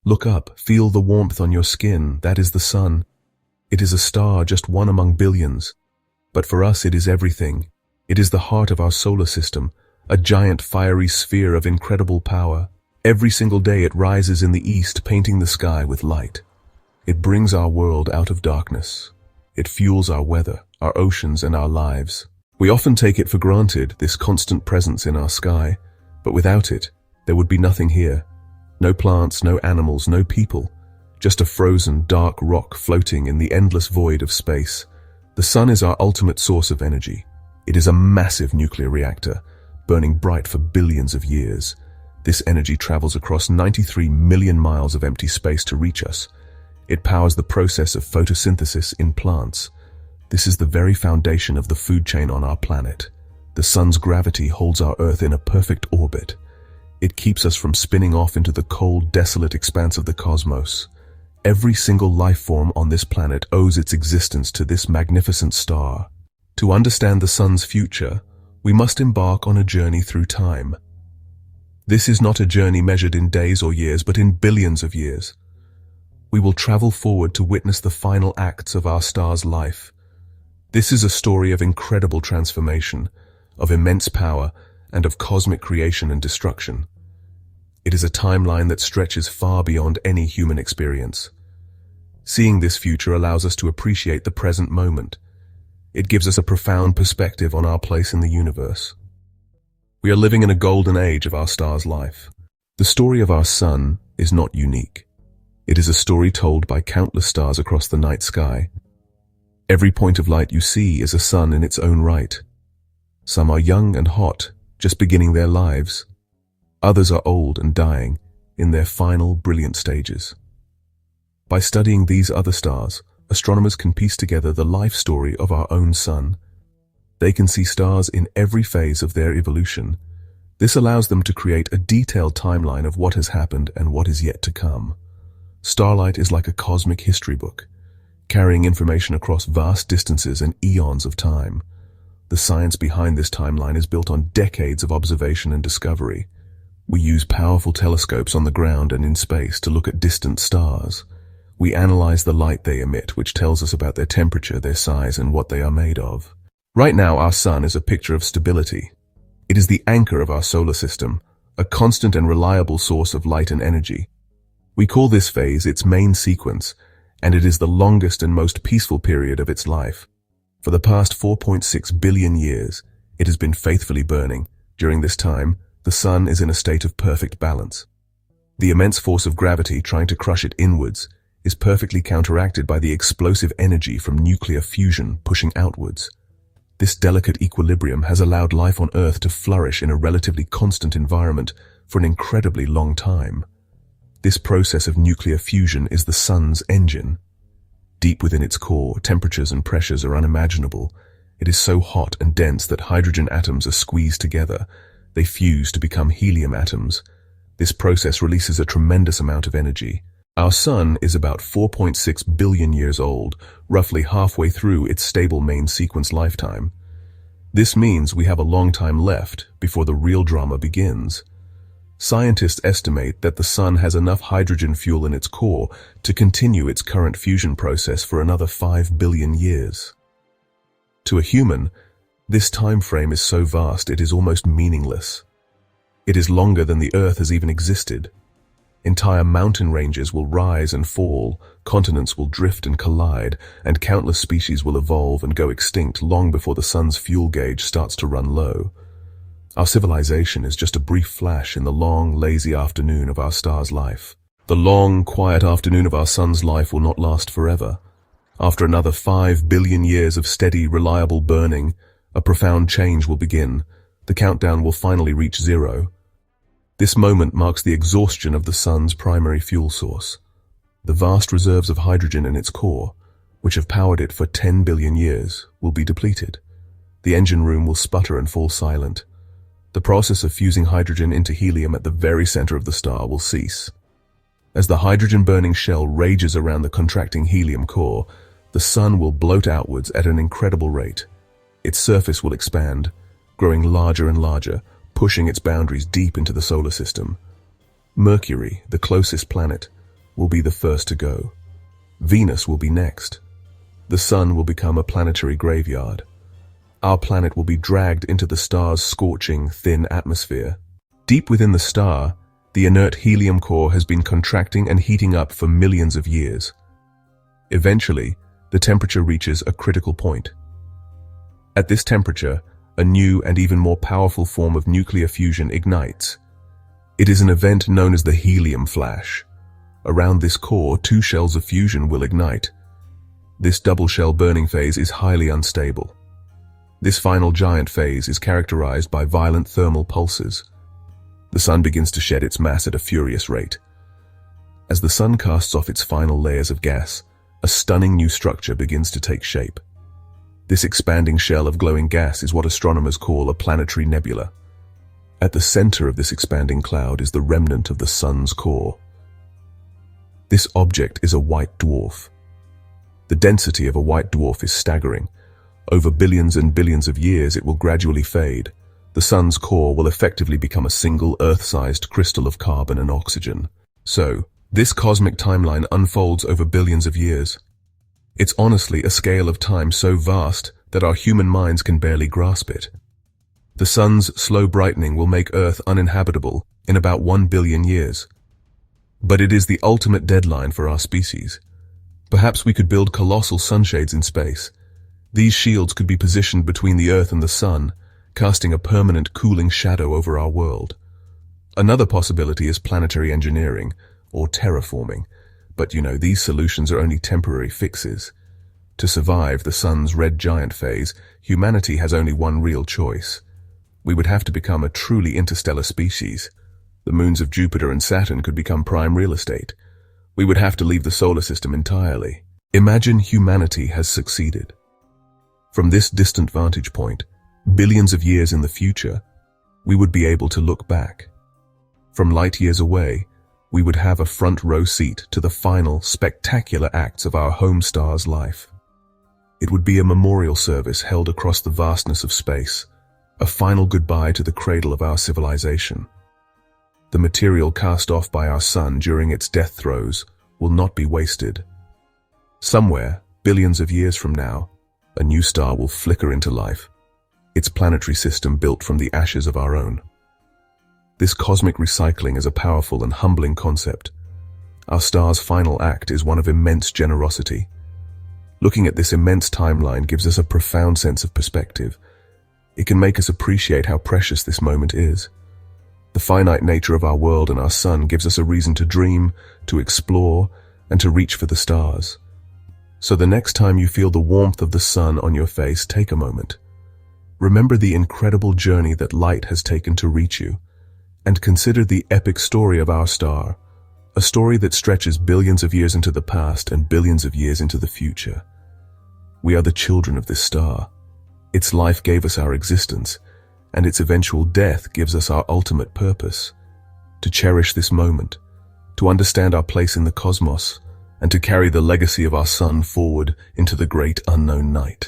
Look up, feel the warmth on your skin. That is the sun. It is a star, just one among billions. But for us it is everything. It is the heart of our solar system, a giant fiery sphere of incredible power. Every single day it rises in the east, painting the sky with light. It brings our world out of darkness. It fuels our weather, our oceans, and our lives. We often take it for granted, this constant presence in our sky, but without it, there would be nothing here. No plants, no animals, no people. Just a frozen, dark rock floating in the endless void of space. The sun is our ultimate source of energy. It is a massive nuclear reactor, burning bright for billions of years. This energy travels across 93 million miles of empty space to reach us. It powers the process of photosynthesis in plants. This is the very foundation of the food chain on our planet. The sun's gravity holds our Earth in a perfect orbit. It keeps us from spinning off into the cold, desolate expanse of the cosmos. Every single life form on this planet owes its existence to this magnificent star. To understand the sun's future, we must embark on a journey through time. This is not a journey measured in days or years, but in billions of years. We will travel forward to witness the final acts of our star's life. This is a story of incredible transformation, of immense power, and of cosmic creation and destruction. It is a timeline that stretches far beyond any human experience. Seeing this future allows us to appreciate the present moment. It gives us a profound perspective on our place in the universe. We are living in a golden age of our star's life. The story of our sun is not unique. It is a story told by countless stars across the night sky. Every point of light you see is a sun in its own right. Some are young and hot, just beginning their lives. Others are old and dying, in their final brilliant stages. By studying these other stars, astronomers can piece together the life story of our own sun. They can see stars in every phase of their evolution. This allows them to create a detailed timeline of what has happened and what is yet to come. Starlight is like a cosmic history book, carrying information across vast distances and eons of time. The science behind this timeline is built on decades of observation and discovery. We use powerful telescopes on the ground and in space to look at distant stars. We analyze the light they emit, which tells us about their temperature, their size, and what they are made of. Right now, our sun is a picture of stability. It is the anchor of our solar system, a constant and reliable source of light and energy. We call this phase its main sequence, and it is the longest and most peaceful period of its life. For the past 4.6 billion years, it has been faithfully burning. During this time, the sun is in a state of perfect balance. The immense force of gravity trying to crush it inwards is perfectly counteracted by the explosive energy from nuclear fusion pushing outwards. This delicate equilibrium has allowed life on Earth to flourish in a relatively constant environment for an incredibly long time. This process of nuclear fusion is the sun's engine. Deep within its core, temperatures and pressures are unimaginable. It is so hot and dense that hydrogen atoms are squeezed together. They fuse to become helium atoms. This process releases a tremendous amount of energy. Our sun is about 4.6 billion years old, roughly halfway through its stable main sequence lifetime. This means we have a long time left before the real drama begins. Scientists estimate that the sun has enough hydrogen fuel in its core to continue its current fusion process for another 5 billion years. To a human, this time frame is so vast it is almost meaningless. It is longer than the Earth has even existed. Entire mountain ranges will rise and fall, continents will drift and collide, and countless species will evolve and go extinct long before the sun's fuel gauge starts to run low. Our civilization is just a brief flash in the long, lazy afternoon of our star's life. The long, quiet afternoon of our sun's life will not last forever. After another 5 billion years of steady, reliable burning, a profound change will begin. The countdown will finally reach zero. This moment marks the exhaustion of the sun's primary fuel source. The vast reserves of hydrogen in its core, which have powered it for 10 billion years, will be depleted. The engine room will sputter and fall silent. The process of fusing hydrogen into helium at the very center of the star will cease. As the hydrogen-burning shell rages around the contracting helium core, the sun will bloat outwards at an incredible rate. Its surface will expand, growing larger and larger, pushing its boundaries deep into the solar system. Mercury, the closest planet, will be the first to go. Venus will be next. The sun will become a planetary graveyard. Our planet will be dragged into the star's scorching, thin atmosphere. Deep within the star, the inert helium core has been contracting and heating up for millions of years. Eventually, the temperature reaches a critical point. At this temperature, a new and even more powerful form of nuclear fusion ignites. It is an event known as the helium flash. Around this core, two shells of fusion will ignite. This double shell burning phase is highly unstable. This final giant phase is characterized by violent thermal pulses. The sun begins to shed its mass at a furious rate. As the sun casts off its final layers of gas, a stunning new structure begins to take shape. This expanding shell of glowing gas is what astronomers call a planetary nebula. At the center of this expanding cloud is the remnant of the sun's core. This object is a white dwarf. The density of a white dwarf is staggering. Over billions and billions of years, it will gradually fade. The sun's core will effectively become a single Earth-sized crystal of carbon and oxygen. So, this cosmic timeline unfolds over billions of years. It's honestly a scale of time so vast that our human minds can barely grasp it. The sun's slow brightening will make Earth uninhabitable in about 1 billion years. But it is the ultimate deadline for our species. Perhaps we could build colossal sunshades in space. These shields could be positioned between the Earth and the sun, casting a permanent cooling shadow over our world. Another possibility is planetary engineering, or terraforming. But these solutions are only temporary fixes. To survive the sun's red giant phase, humanity has only one real choice. We would have to become a truly interstellar species. The moons of Jupiter and Saturn could become prime real estate. We would have to leave the solar system entirely. Imagine humanity has succeeded. From this distant vantage point, billions of years in the future, we would be able to look back. From light years away, we would have a front row seat to the final, spectacular acts of our home star's life. It would be a memorial service held across the vastness of space, a final goodbye to the cradle of our civilization. The material cast off by our sun during its death throes will not be wasted. Somewhere, billions of years from now, a new star will flicker into life, its planetary system built from the ashes of our own. This cosmic recycling is a powerful and humbling concept. Our star's final act is one of immense generosity. Looking at this immense timeline gives us a profound sense of perspective. It can make us appreciate how precious this moment is. The finite nature of our world and our sun gives us a reason to dream, to explore, and to reach for the stars. So the next time you feel the warmth of the sun on your face, take a moment. Remember the incredible journey that light has taken to reach you, and consider the epic story of our star, a story that stretches billions of years into the past and billions of years into the future. We are the children of this star. Its life gave us our existence, and its eventual death gives us our ultimate purpose: to cherish this moment, to understand our place in the cosmos, and to carry the legacy of our sun forward into the great unknown night.